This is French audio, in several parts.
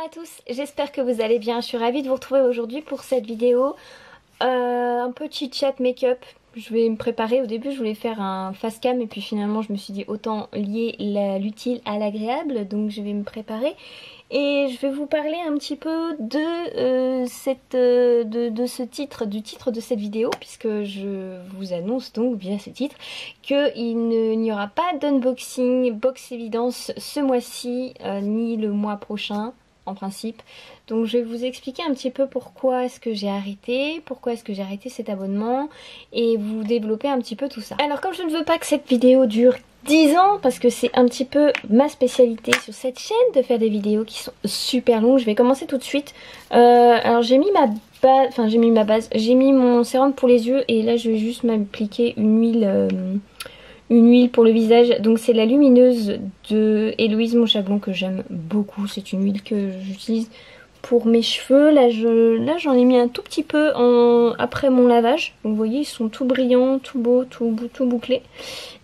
Bonsoir à tous, j'espère que vous allez bien. Je suis ravie de vous retrouver aujourd'hui pour cette vidéo. Un petit chat make-up. Je vais me préparer. Au début je voulais faire un face cam et puis finalement je me suis dit autant lier l'utile à l'agréable. Donc je vais me préparer et je vais vous parler un petit peu de ce titre, du titre de cette vidéo, puisque je vous annonce donc via ce titre qu'il n'y aura pas d'unboxing box évidence ce mois-ci ni le mois prochain en principe. Donc je vais vous expliquer un petit peu pourquoi est-ce que j'ai arrêté, cet abonnement et vous développer un petit peu tout ça. Alors comme je ne veux pas que cette vidéo dure 10 ans, parce que c'est un petit peu ma spécialité sur cette chaîne de faire des vidéos qui sont super longues, je vais commencer tout de suite. Alors j'ai mis ma base, j'ai mis mon sérum pour les yeux et là je vais juste m'appliquer une huile pour le visage. Donc c'est la lumineuse de Héloïse Monchablon que j'aime beaucoup. C'est une huile que j'utilise pour mes cheveux. Là j'en ai mis un tout petit peu après mon lavage. Donc vous voyez ils sont tout brillants, tout beaux, tout bouclés.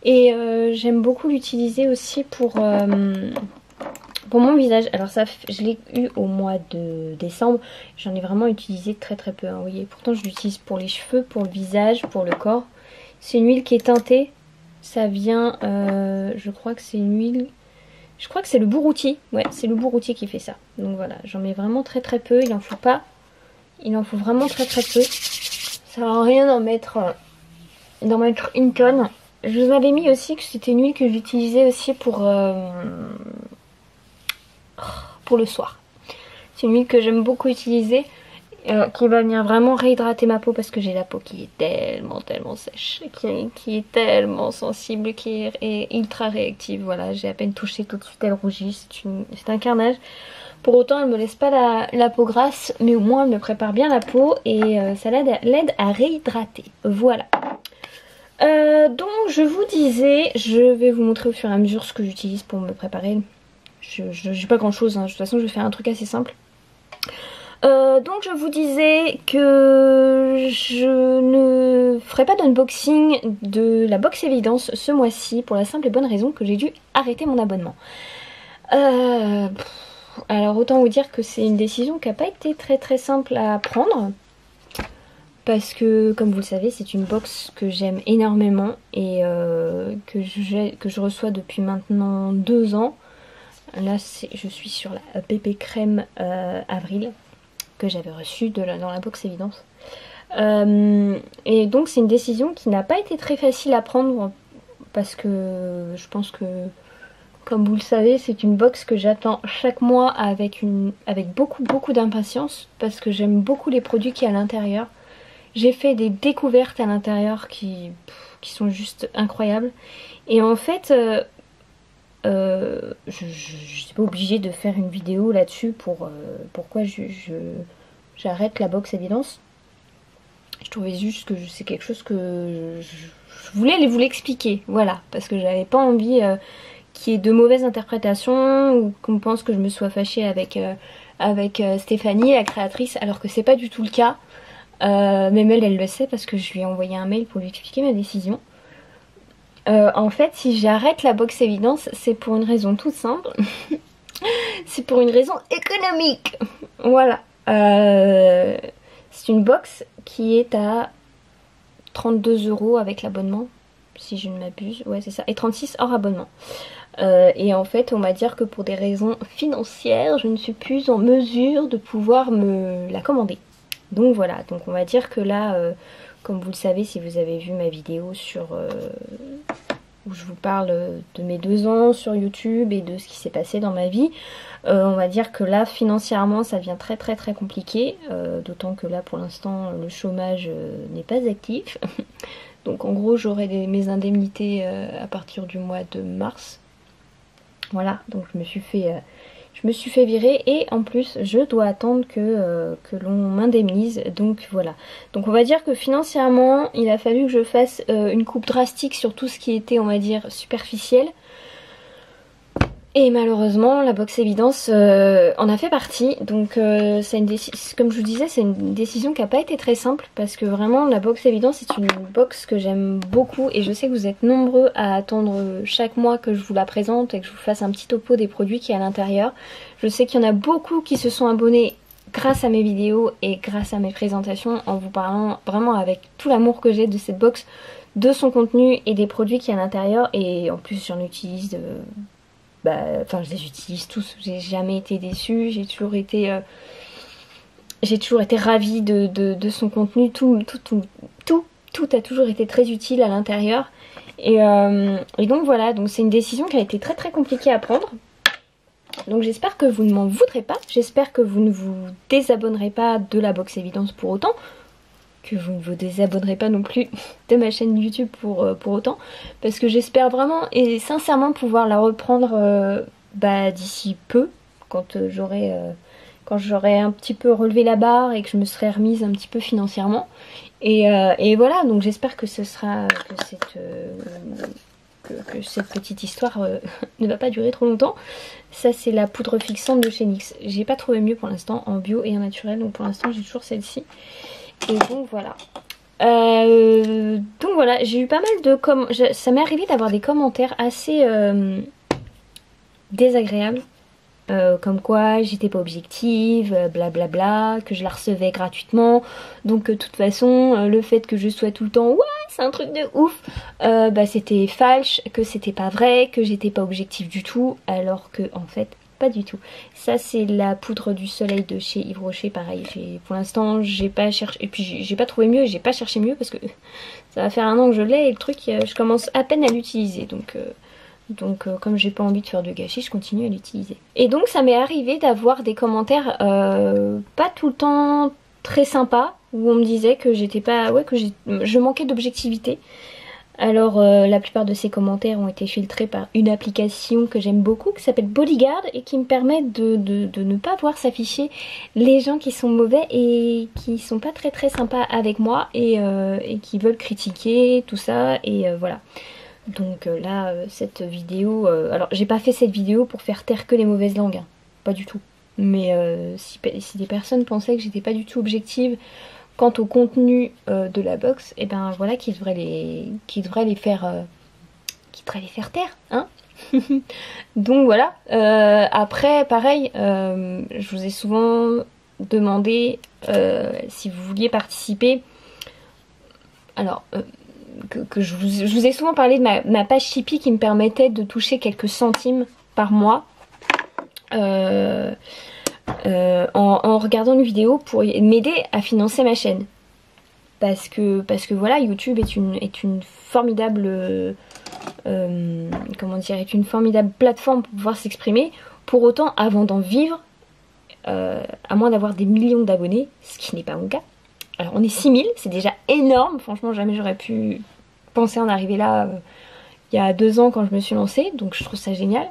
Et j'aime beaucoup l'utiliser aussi pour mon visage. Alors ça, je l'ai eu au mois de décembre. J'en ai vraiment utilisé très peu. Hein, vous voyez, pourtant je l'utilise pour les cheveux, pour le visage, pour le corps. C'est une huile qui est teintée. Ça vient, je crois que c'est une huile... Je crois que c'est le Bourouti. Ouais, c'est le Bourouti qui fait ça. Donc voilà, j'en mets vraiment très peu. Il en faut pas. Il en faut vraiment très peu. Ça sert à rien d'en mettre une tonne. Je vous avais mis aussi que c'était une huile que j'utilisais aussi pour le soir. C'est une huile que j'aime beaucoup utiliser. Qui va venir vraiment réhydrater ma peau parce que j'ai la peau qui est tellement sèche, qui est tellement sensible, qui est ultra réactive. Voilà, j'ai à peine touché, tout de suite elle rougit, c'est un carnage. Pour autant elle me laisse pas la peau grasse, mais au moins elle me prépare bien la peau et ça l'aide à réhydrater. Voilà. Donc je vous disais, je vais vous montrer au fur et à mesure ce que j'utilise pour me préparer. J'ai pas grand chose, hein. De toute façon je vais faire un truc assez simple. Donc je vous disais que je ne ferai pas d'unboxing de la box évidence ce mois-ci pour la simple et bonne raison que j'ai dû arrêter mon abonnement. Alors autant vous dire que c'est une décision qui n'a pas été très simple à prendre. Parce que comme vous le savez c'est une box que j'aime énormément et que je reçois depuis maintenant 2 ans. Là je suis sur la PP Crème Avril que j'avais reçue dans la box évidence. Et donc c'est une décision qui n'a pas été très facile à prendre parce que je pense que comme vous le savez c'est une box que j'attends chaque mois avec beaucoup d'impatience parce que j'aime beaucoup les produits qu'il y a à l'intérieur. J'ai fait des découvertes à l'intérieur qui sont juste incroyables et en fait je suis pas obligée de faire une vidéo là-dessus pour pourquoi j'arrête la box évidence. Je trouvais juste que c'est quelque chose que je voulais vous l'expliquer, voilà, parce que j'avais pas envie qu'il y ait de mauvaises interprétations ou qu'on pense que je me sois fâchée avec Stéphanie, la créatrice, alors que c'est pas du tout le cas. Même elle le sait parce que je lui ai envoyé un mail pour lui expliquer ma décision. En fait, si j'arrête la box évidence, c'est pour une raison toute simple. C'est pour une raison économique. Voilà. C'est une box qui est à 32 € avec l'abonnement, si je ne m'abuse. Ouais, c'est ça. Et 36 hors abonnement. Et en fait, on va dire que pour des raisons financières, je ne suis plus en mesure de pouvoir me la commander. Donc voilà. Donc on va dire que là... comme vous le savez si vous avez vu ma vidéo où je vous parle de mes 2 ans sur YouTube et de ce qui s'est passé dans ma vie, on va dire que là financièrement ça devient très compliqué, d'autant que là pour l'instant le chômage n'est pas actif. Donc en gros j'aurai mes indemnités à partir du mois de mars. Voilà, donc je me suis fait virer et en plus je dois attendre que l'on m'indemnise, donc voilà. Donc on va dire que financièrement il a fallu que je fasse une coupe drastique sur tout ce qui était on va dire superficiel. Et malheureusement la box évidence en a fait partie, donc comme je vous disais, c'est une décision qui n'a pas été très simple parce que vraiment la box évidence c'est une box que j'aime beaucoup et je sais que vous êtes nombreux à attendre chaque mois que je vous la présente et que je vous fasse un petit topo des produits qui est à l'intérieur. Je sais qu'il y en a beaucoup qui se sont abonnés grâce à mes vidéos et grâce à mes présentations en vous parlant vraiment avec tout l'amour que j'ai de cette box, de son contenu et des produits qui est à l'intérieur, et en plus j'en utilise... Enfin je les utilise tous, j'ai jamais été déçue, j'ai toujours été ravie de son contenu, tout a toujours été très utile à l'intérieur. Et donc voilà, donc c'est une décision qui a été très très compliquée à prendre. Donc j'espère que vous ne m'en voudrez pas, j'espère que vous ne vous désabonnerez pas de la box évidence pour autant, que vous ne vous désabonnerez pas non plus de ma chaîne YouTube pour autant, parce que j'espère vraiment et sincèrement pouvoir la reprendre d'ici peu, quand j'aurai un petit peu relevé la barre et que je me serai remise un petit peu financièrement. Et voilà, donc j'espère que ce sera que cette petite histoire ne va pas durer trop longtemps. Ça c'est la poudre fixante de chez NYX. J'ai pas trouvé mieux pour l'instant en bio et en naturel, donc pour l'instant j'ai toujours celle-ci. Et donc voilà. J'ai eu pas mal de ça m'est arrivé d'avoir des commentaires assez désagréables. Comme quoi j'étais pas objective, blablabla, que je la recevais gratuitement, donc de toute façon le fait que je sois tout le temps ouais c'est un truc de ouf, c'était falche, que c'était pas vrai, que j'étais pas objective du tout, alors que en fait pas du tout. Ça c'est la poudre du soleil de chez Yves Rocher, pareil, pour l'instant j'ai pas cherché, et puis j'ai pas trouvé mieux, j'ai pas cherché mieux parce que ça va faire un an que je l'ai et le truc je commence à peine à l'utiliser, donc comme j'ai pas envie de faire de gâchis, je continue à l'utiliser. Et donc ça m'est arrivé d'avoir des commentaires pas tout le temps très sympas, où on me disait que j'étais pas, que je manquais d'objectivité. Alors la plupart de ces commentaires ont été filtrés par une application que j'aime beaucoup qui s'appelle Bodyguard et qui me permet de ne pas voir s'afficher les gens qui sont mauvais et qui sont pas très très sympas avec moi et qui veulent critiquer tout ça, et voilà. Donc là cette vidéo, alors j'ai pas fait cette vidéo pour faire taire que les mauvaises langues, hein, pas du tout. Mais si des personnes pensaient que j'étais pas du tout objective quant au contenu de la box, et ben voilà qui devrait les faire taire, hein. Donc voilà. Après pareil, je vous ai souvent demandé si vous vouliez participer. Alors que je vous ai souvent parlé de ma page Tipeee qui me permettait de toucher quelques centimes par mois en regardant une vidéo pour m'aider à financer ma chaîne. Parce que voilà, YouTube est une formidable est une formidable plateforme pour pouvoir s'exprimer. Pour autant, avant d'en vivre, à moins d'avoir des millions d'abonnés, ce qui n'est pas mon cas. Alors on est 6000, c'est déjà énorme, franchement jamais j'aurais pu penser en arriver là il y a 2 ans quand je me suis lancée, donc je trouve ça génial.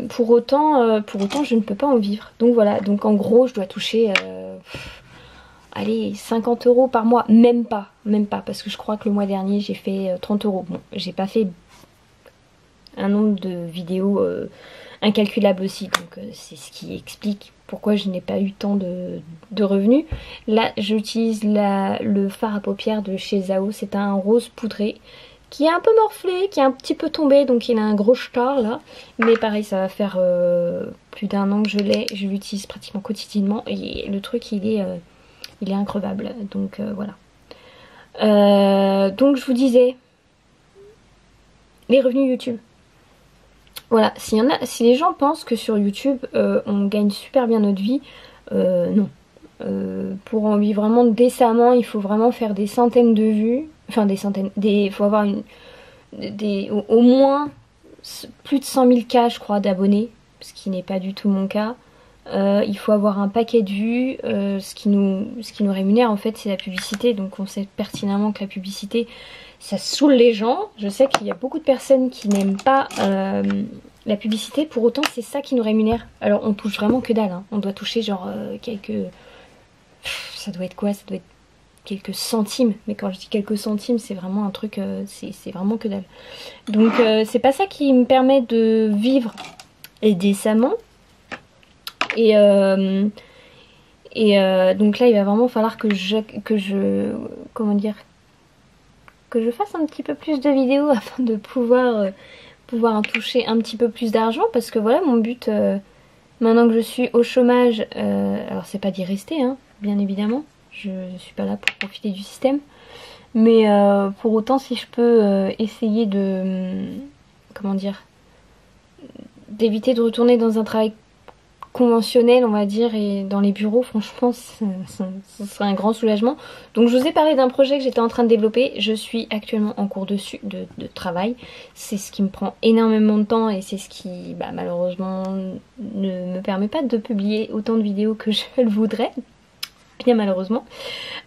Pour autant je ne peux pas en vivre, donc voilà, donc en gros je dois toucher allez 50 € par mois, même pas, parce que je crois que le mois dernier j'ai fait 30 €. Bon, j'ai pas fait un nombre de vidéos incalculable aussi, donc c'est ce qui explique pourquoi je n'ai pas eu tant de revenus. Là j'utilise le fard à paupières de chez Zao, c'est un rose poudré qui est un peu morflé, qui est un petit peu tombé, donc il a un gros star là, mais pareil ça va faire plus d'1 an que je l'ai, je l'utilise pratiquement quotidiennement et le truc il est increvable, donc voilà. Donc je vous disais les revenus YouTube. Voilà, si les gens pensent que sur YouTube on gagne super bien notre vie, non. Pour en vivre vraiment décemment, il faut vraiment faire des centaines de vues, enfin il faut avoir au moins plus de 100 000 cas je crois d'abonnés, ce qui n'est pas du tout mon cas. Il faut avoir un paquet de vues, ce qui nous rémunère en fait c'est la publicité, donc on sait pertinemment que la publicité ça saoule les gens. Je sais qu'il y a beaucoup de personnes qui n'aiment pas la publicité, pour autant c'est ça qui nous rémunère. Alors on touche vraiment que dalle, hein. On doit toucher genre ça doit être quoi, ça doit être quelques centimes. Mais quand je dis quelques centimes, c'est vraiment un truc, c'est vraiment que dalle. Donc c'est pas ça qui me permet de vivre et décemment. Et donc là il va vraiment falloir que je comment dire, que je fasse un petit peu plus de vidéos afin de pouvoir en toucher un petit peu plus d'argent, parce que voilà mon but maintenant que je suis au chômage, alors c'est pas d'y rester hein, bien évidemment, je suis pas là pour profiter du système, mais pour autant si je peux essayer de comment dire, d'éviter de retourner dans un travail conventionnel on va dire et dans les bureaux, franchement ce serait un grand soulagement. Donc je vous ai parlé d'un projet que j'étais en train de développer, je suis actuellement en cours de travail, c'est ce qui me prend énormément de temps et c'est ce qui malheureusement ne me permet pas de publier autant de vidéos que je le voudrais, bien malheureusement.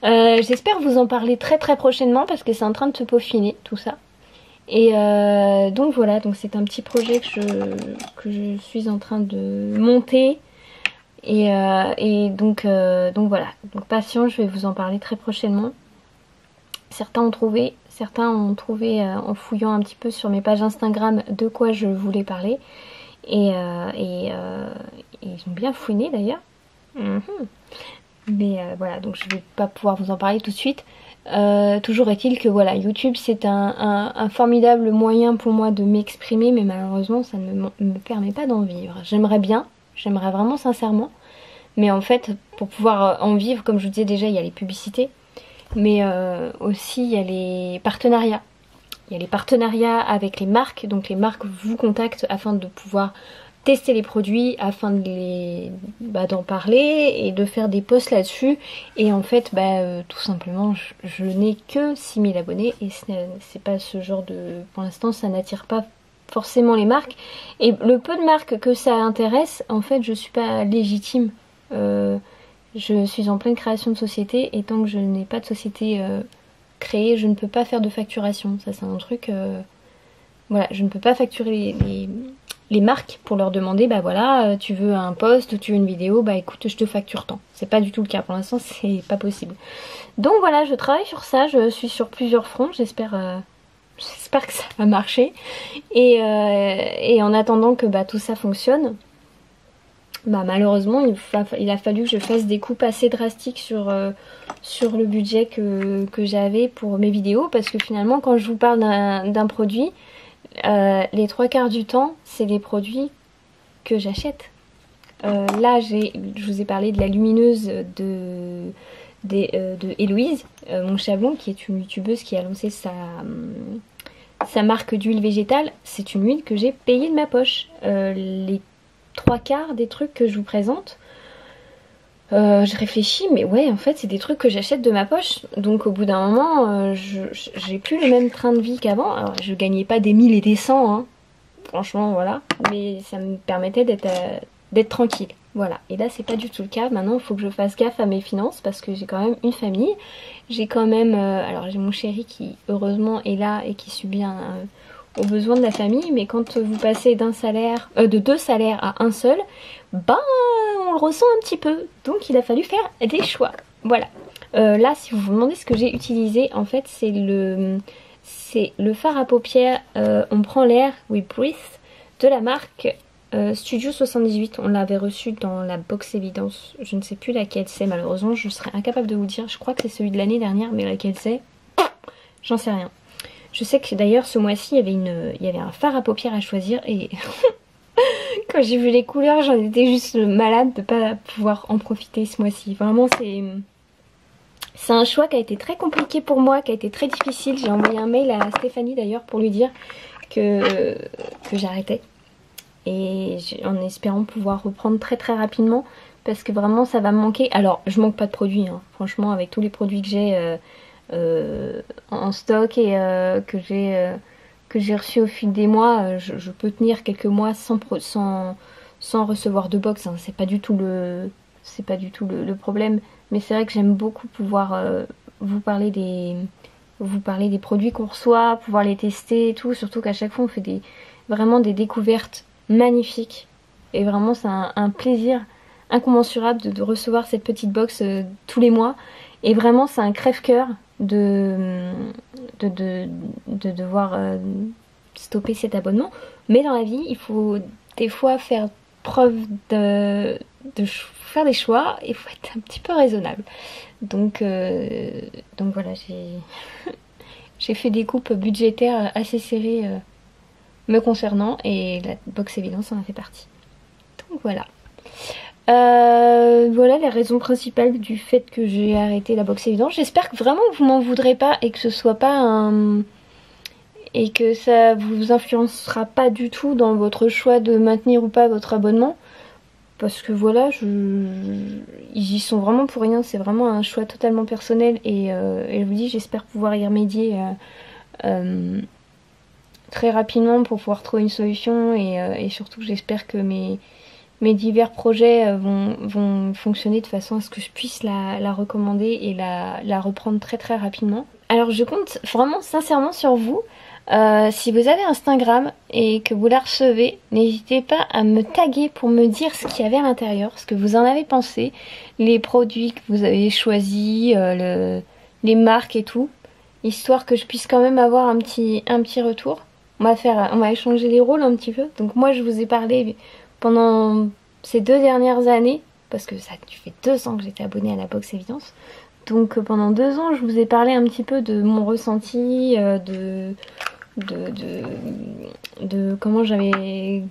J'espère vous en parler très très prochainement parce que c'est en train de se peaufiner tout ça. Et donc voilà, donc c'est un petit projet que je suis en train de monter. Et donc voilà, donc patient, je vais vous en parler très prochainement. Certains ont trouvé en fouillant un petit peu sur mes pages Instagram de quoi je voulais parler. Et ils ont bien fouiné d'ailleurs. Mais voilà, donc je vais pas pouvoir vous en parler tout de suite. Toujours est-il que voilà, YouTube c'est un formidable moyen pour moi de m'exprimer, mais malheureusement ça ne me permet pas d'en vivre. J'aimerais bien, j'aimerais vraiment sincèrement, mais en fait pour pouvoir en vivre, comme je vous disais déjà, il y a les publicités, mais aussi il y a les partenariats. Il y a les partenariats avec les marques, donc les marques vous contactent afin de pouvoir tester les produits, afin de d'en parler et de faire des posts là-dessus. Et en fait tout simplement je n'ai que 6000 abonnés et c'est pas ce genre de... Pour l'instant ça n'attire pas forcément les marques, et le peu de marques que ça intéresse, en fait je suis pas légitime. Je suis en pleine création de société et tant que je n'ai pas de société créée, je ne peux pas faire de facturation. Ça c'est un truc... voilà, je ne peux pas facturer les marques pour leur demander voilà, tu veux un post, tu veux une vidéo, écoute, je te facture tant. C'est pas du tout le cas pour l'instant, c'est pas possible. Donc voilà, je travaille sur ça, je suis sur plusieurs fronts, j'espère que ça va marcher. Et en attendant que tout ça fonctionne, malheureusement il a fallu que je fasse des coupes assez drastiques sur le budget que j'avais pour mes vidéos, parce que finalement quand je vous parle d'un produit, les 3/4 du temps c'est des produits que j'achète. Là je vous ai parlé de la lumineuse de Héloïse, mon chablon, qui est une youtubeuse qui a lancé sa marque d'huile végétale. C'est une huile que j'ai payée de ma poche. Les 3/4 des trucs que je vous présente, je réfléchis, mais ouais, en fait c'est des trucs que j'achète de ma poche. Donc au bout d'un moment j'ai plus le même train de vie qu'avant. Alors je gagnais pas des 1000 et des 100 hein. Franchement voilà, mais ça me permettait d'être tranquille, voilà. Et là c'est pas du tout le cas. Maintenant il faut que je fasse gaffe à mes finances, parce que j'ai quand même une famille, j'ai quand même alors j'ai mon chéri qui heureusement est là et qui subit aux besoins de la famille, mais quand vous passez de 2 salaires à un seul, on le ressent un petit peu. Donc il a fallu faire des choix, voilà. Là si vous vous demandez ce que j'ai utilisé, en fait c'est le fard à paupières On prend l'air, We Breathe, de la marque Studio 78. On l'avait reçu dans la box évidence, je ne sais plus laquelle c'est, malheureusement je serais incapable de vous dire. Je crois que c'est celui de l'année dernière, mais laquelle c'est, j'en sais rien. Je sais que d'ailleurs ce mois-ci il y avait un fard à paupières à choisir et quand j'ai vu les couleurs j'en étais juste malade de pas pouvoir en profiter ce mois-ci. Vraiment c'est un choix qui a été très compliqué pour moi, qui a été très difficile. J'ai envoyé un mail à Stéphanie d'ailleurs pour lui dire que j'arrêtais, et en espérant pouvoir reprendre très très rapidement, parce que vraiment ça va me manquer. Alors je manque pas de produits hein. Franchement, avec tous les produits que j'ai en stock et que j'ai reçu au fil des mois, je peux tenir quelques mois sans recevoir de box hein. C'est pas du tout le problème, mais c'est vrai que j'aime beaucoup pouvoir vous parler des produits qu'on reçoit, pouvoir les tester et tout, surtout qu'à chaque fois on fait vraiment des découvertes magnifiques, et vraiment c'est un plaisir incommensurable de recevoir cette petite box tous les mois. Et vraiment c'est un crève-cœur de devoir stopper cet abonnement. Mais dans la vie, il faut des fois faire preuve faire des choix et il faut être un petit peu raisonnable. Donc voilà, j'ai fait des coupes budgétaires assez serrées me concernant et la box évidence en a fait partie. Donc voilà. Voilà les raisons principales du fait que j'ai arrêté la box évidence. J'espère que vraiment vous m'en voudrez pas et que ce soit pas un... et que ça vous influencera pas du tout dans votre choix de maintenir ou pas votre abonnement. Parce que voilà, ils y sont vraiment pour rien, c'est vraiment un choix totalement personnel et je vous dis, j'espère pouvoir y remédier très rapidement pour pouvoir trouver une solution et surtout j'espère que mes divers projets vont fonctionner de façon à ce que je puisse la recommander et la reprendre très très rapidement. Alors je compte vraiment sincèrement sur vous. Si vous avez Instagram et que vous la recevez, n'hésitez pas à me taguer pour me dire ce qu'il y avait à l'intérieur, ce que vous en avez pensé, les produits que vous avez choisis, les marques et tout, histoire que je puisse quand même avoir un petit retour. On va échanger les rôles un petit peu. Donc moi je vous ai parlé pendant ces 2 dernières années, parce que ça fait 2 ans que j'étais abonnée à la box évidence. Donc pendant 2 ans je vous ai parlé un petit peu de mon ressenti, de comment j'avais...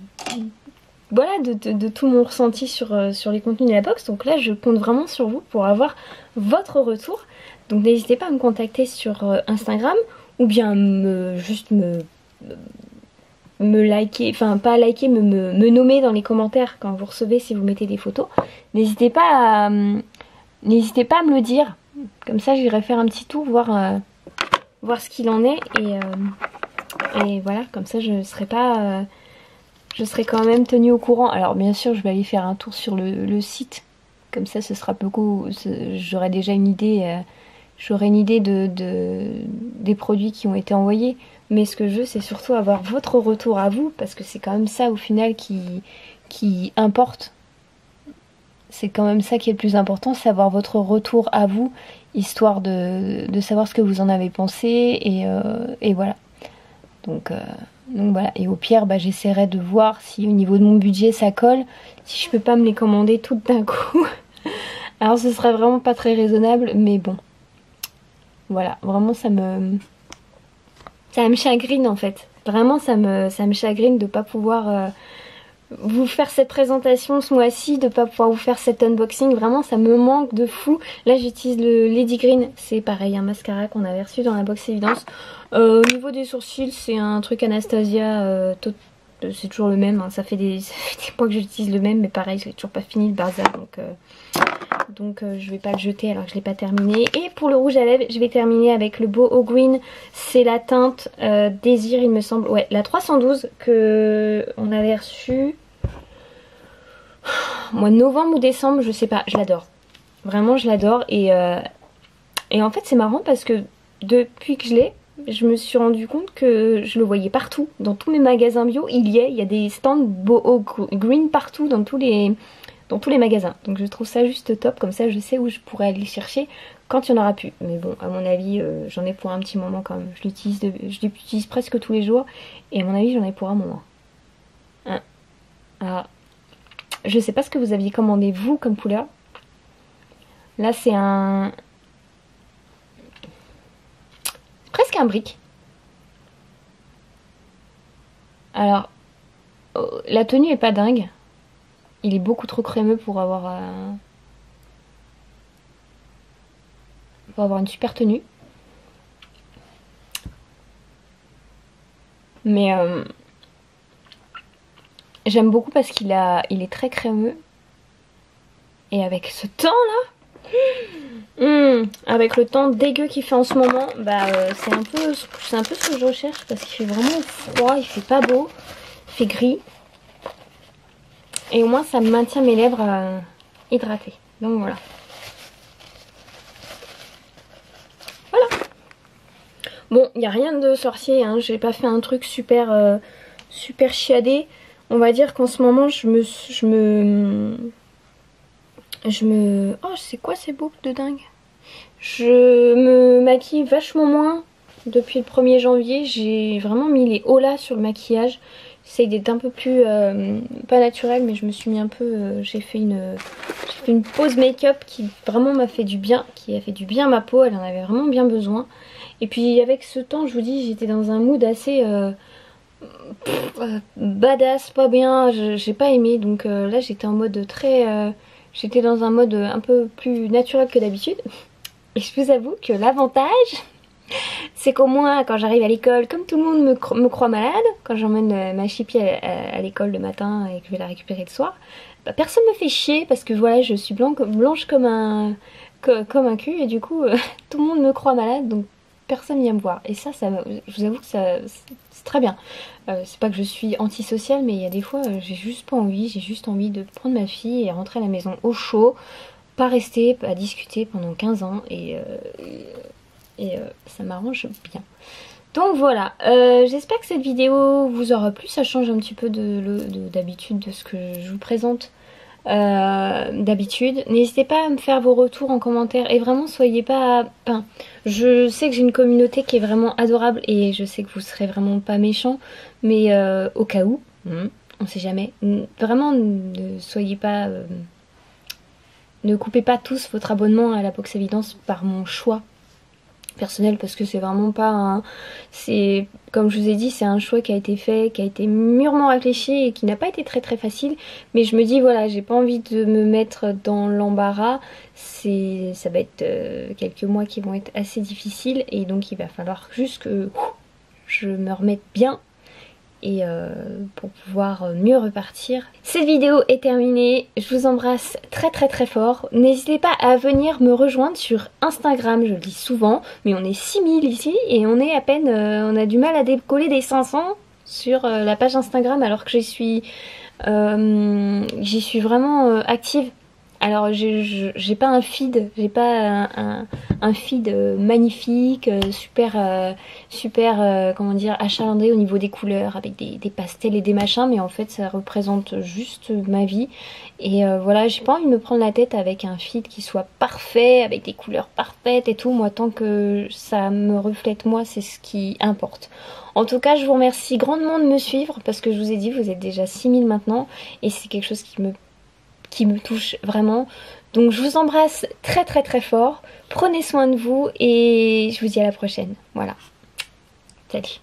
Voilà, de tout mon ressenti sur les contenus de la box. Donc là je compte vraiment sur vous pour avoir votre retour. Donc n'hésitez pas à me contacter sur Instagram ou bien juste me liker, enfin pas liker, me nommer dans les commentaires quand vous recevez, si vous mettez des photos. N'hésitez pas à me le dire, comme ça j'irai faire un petit tour, voir ce qu'il en est et voilà, comme ça je serai quand même tenue au courant. Alors bien sûr je vais aller faire un tour sur le site, comme ça ce sera j'aurai déjà une idée, des produits qui ont été envoyés. Mais ce que je veux, c'est surtout avoir votre retour à vous, parce que c'est quand même ça au final qui importe. C'est quand même ça qui est le plus important, c'est avoir votre retour à vous, histoire de savoir ce que vous en avez pensé, et voilà. Donc voilà, et au pire, j'essaierai de voir si au niveau de mon budget ça colle, si je peux pas me les commander toutes d'un coup. Alors ce serait vraiment pas très raisonnable, mais bon. Voilà, vraiment ça me chagrine en fait. Vraiment ça me chagrine de pas pouvoir vous faire cette présentation ce mois-ci, de pas pouvoir vous faire cet unboxing. Vraiment ça me manque de fou. Là j'utilise le Lady Green, c'est pareil, un mascara qu'on avait reçu dans la box évidence. Au niveau des sourcils, c'est un truc Anastasia, c'est toujours le même, hein. Ça fait des mois que j'utilise le même, mais pareil, j'ai toujours pas fini le bazar, donc je vais pas le jeter alors que je l'ai pas terminé. Et pour le rouge à lèvres, je vais terminer avec le Boho Green. C'est la teinte Désir, il me semble. Ouais, la 312 que on avait reçue mois de novembre ou décembre, je sais pas. Je l'adore. Vraiment, je l'adore. Et en fait, c'est marrant parce que depuis que je l'ai, je me suis rendu compte que je le voyais partout. Dans tous mes magasins bio, il y a des stands Boho Green partout dans tous les magasins. Donc je trouve ça juste top, comme ça je sais où je pourrais aller chercher quand il n'y en aura plus. Mais bon, à mon avis, j'en ai pour un petit moment quand même. Je l'utilise presque tous les jours et à mon avis j'en ai pour un moment. Hein. Alors, je sais pas ce que vous aviez commandé vous comme couleur. Là c'est presque un brick. Alors, la tenue est pas dingue. Il est beaucoup trop crémeux pour avoir une super tenue. Mais j'aime beaucoup parce il est très crémeux. Et avec ce temps là, avec le temps dégueu qu'il fait en ce moment, c'est un peu ce que je recherche parce qu'il fait vraiment froid, il fait pas beau, il fait gris. Et au moins ça me maintient mes lèvres hydratées. Donc voilà. Voilà. Bon, il n'y a rien de sorcier, hein. J'ai pas fait un truc super chiadé. On va dire qu'en ce moment je me Oh, c'est quoi ces boucles de dingue? Je me maquille vachement moins depuis le 1er janvier. J'ai vraiment mis les holas sur le maquillage. J'essaye d'être un peu plus, pas naturelle, mais je me suis mis un peu, j'ai fait une pause make-up qui vraiment m'a fait du bien, qui a fait du bien à ma peau. Elle en avait vraiment bien besoin. Et puis avec ce temps, je vous dis, j'étais dans un mood assez badass, pas bien. J'ai pas aimé, donc là j'étais en mode très, j'étais dans un mode un peu plus naturel que d'habitude. Et je vous avoue que l'avantage, c'est qu'au moins quand j'arrive à l'école, comme tout le monde me croit malade, quand j'emmène ma chipie à l'école le matin et que je vais la récupérer le soir, bah, personne me fait chier parce que voilà, je suis blanche comme comme un cul et du coup tout le monde me croit malade, donc personne vient me voir. Et ça je vous avoue que c'est très bien. C'est pas que je suis antisociale, mais il y a des fois j'ai juste pas envie, j'ai juste envie de prendre ma fille et rentrer à la maison au chaud, pas rester à discuter pendant 15 ans et ça m'arrange bien. Donc voilà, j'espère que cette vidéo vous aura plu, ça change un petit peu d'habitude de ce que je vous présente d'habitude. N'hésitez pas à me faire vos retours en commentaire et vraiment soyez pas... Enfin, je sais que j'ai une communauté qui est vraiment adorable et je sais que vous serez vraiment pas méchants, mais au cas où, on sait jamais, vraiment ne soyez pas... ne coupez pas tous votre abonnement à la Box Évidence par mon choix personnel parce que c'est vraiment pas un... C'est, comme je vous ai dit, c'est un choix qui a été fait, qui a été mûrement réfléchi et qui n'a pas été très facile, mais je me dis voilà, j'ai pas envie de me mettre dans l'embarras, ça va être quelques mois qui vont être assez difficiles et donc il va falloir juste que je me remette bien et pour pouvoir mieux repartir. Cette vidéo est terminée, je vous embrasse très fort. N'hésitez pas à venir me rejoindre sur Instagram, je le dis souvent, mais on est 6000 ici et on est à peine, on a du mal à décoller des 500 sur la page Instagram alors que j'y suis vraiment active. Alors j'ai pas un feed, j'ai pas un feed magnifique, super comment dire, achalandé au niveau des couleurs avec des pastels et des machins, mais en fait ça représente juste ma vie et voilà, j'ai pas envie de me prendre la tête avec un feed qui soit parfait, avec des couleurs parfaites et tout. Moi tant que ça me reflète moi, c'est ce qui importe. En tout cas je vous remercie grandement de me suivre parce que je vous ai dit vous êtes déjà 6000 maintenant et c'est quelque chose qui me touche vraiment. Donc je vous embrasse très fort. Prenez soin de vous et je vous dis à la prochaine. Voilà. Salut.